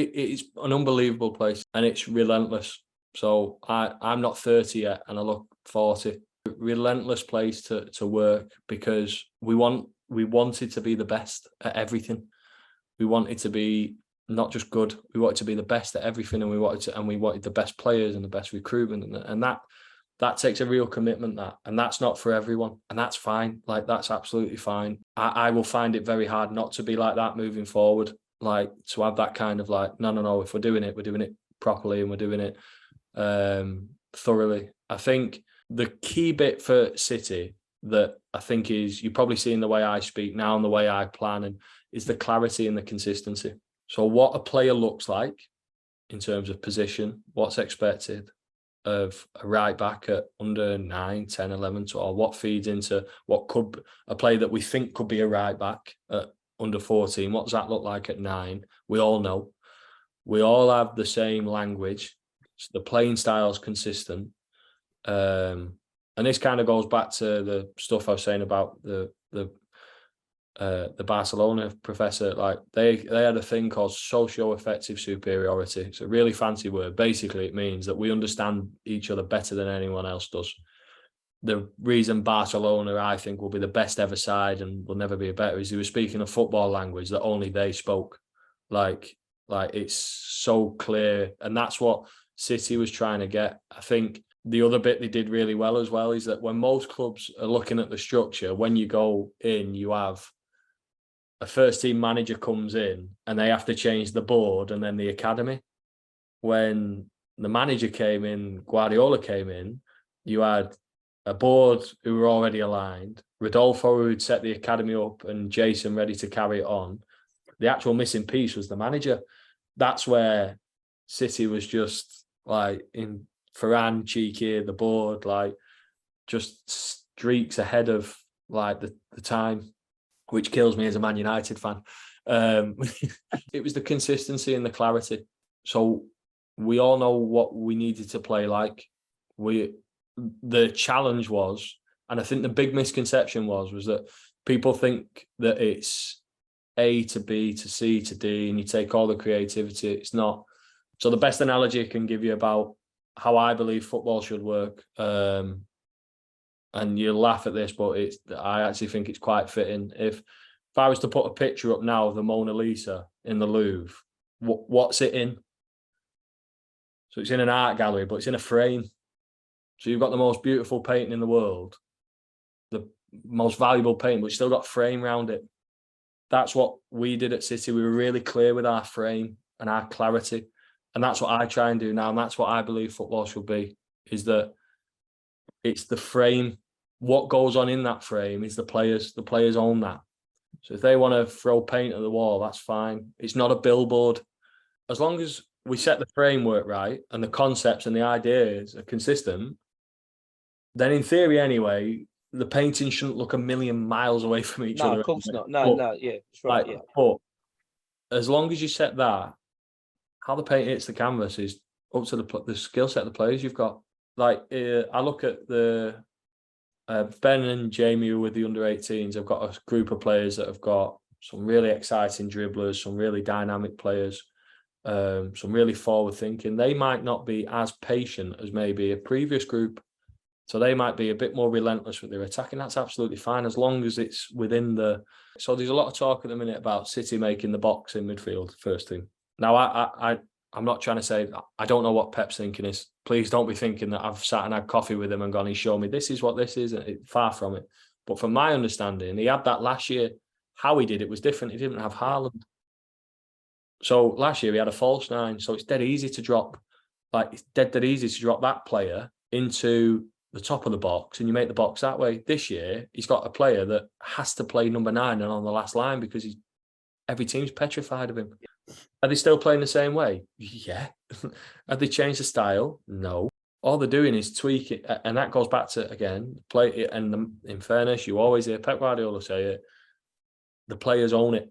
it's an unbelievable place, and it's relentless. So I'm not 30 yet, and I look 40. Relentless place to work, because we wanted to be the best at everything. We wanted to be not just good, we wanted to be the best at everything, and we wanted the best players and the best recruitment, and that takes a real commitment, and that's not for everyone, and that's fine. Like, that's absolutely fine. I will find it very hard not to be like that moving forward, like to have that kind of like, no, if we're doing it properly, and we're doing it thoroughly. I think the key bit for City that I think is, you're probably seeing the way I speak now and the way I plan, and is the clarity and the consistency. So what a player looks like in terms of position, what's expected of a right back at under 9, 10, 11, 12, what feeds into what could a player that we think could be a right back at under 14, what does that look like at 9? We all know. We all have the same language. So the playing style is consistent. And this kind of goes back to the stuff I was saying about the Barcelona professor. Like, they had a thing called socio-affective superiority. It's a really fancy word. Basically, it means that we understand each other better than anyone else does. The reason Barcelona, I think, will be the best ever side and will never be a better is they were speaking a football language that only they spoke. Like it's so clear, and that's what City was trying to get. I think the other bit they did really well as well is that when most clubs are looking at the structure, when you go in, you have a first team manager comes in and they have to change the board and then the academy. When the manager came in, Guardiola came in, you had a board who were already aligned, Rodolfo who'd set the academy up, and Jason ready to carry it on. The actual missing piece was the manager. That's where City was just like in Ferran, cheeky, the board, like just streaks ahead of like the time, which kills me as a Man United fan. It was the consistency and the clarity. So we all know what we needed to play like. The challenge was, and I think the big misconception was that people think that it's A to B to C to D, and you take all the creativity. It's not. So the best analogy I can give you about how I believe football should work, and you'll laugh at this, but I actually think it's quite fitting. If I was to put a picture up now of the Mona Lisa in the Louvre, what's it in? So it's in an art gallery, but it's in a frame. So you've got the most beautiful painting in the world, the most valuable painting, but you still got frame around it. That's what we did at City. We were really clear with our frame and our clarity. And that's what I try and do now. And that's what I believe football should be, is that it's the frame. What goes on in that frame is the players. The players own that. So if they want to throw paint at the wall, that's fine. It's not a billboard. As long as we set the framework right and the concepts and the ideas are consistent, then in theory anyway, the painting shouldn't look a million miles away from each other. No, of course not. No, yeah, it's right. Yeah. But as long as you set that, how the paint hits the canvas is up to the skill set of the players you've got. Like, I look at the Ben and Jamie with the under-18s. I've got a group of players that have got some really exciting dribblers, some really dynamic players, some really forward-thinking. They might not be as patient as maybe a previous group. So they might be a bit more relentless with their attacking. That's absolutely fine as long as it's within the... So there's a lot of talk at the minute about City making the box in midfield first team. Now, I'm not trying to say... I don't know what Pep's thinking is. Please don't be thinking that I've sat and had coffee with him and gone, he's shown me this is what this is. Far from it. But from my understanding, he had that last year. How he did it was different. He didn't have Haaland. So last year he had a false 9. So it's dead easy to drop... Like, it's dead easy to drop that player into the top of the box and you make the box that way. This year, he's got a player that has to play number 9 and on the last line because every team's petrified of him. Are they still playing the same way? Yeah. Have they changed the style? No. All they're doing is tweak it. And that goes back to, again, play it. And in fairness, you always hear Pep Guardiola say it, the players own it.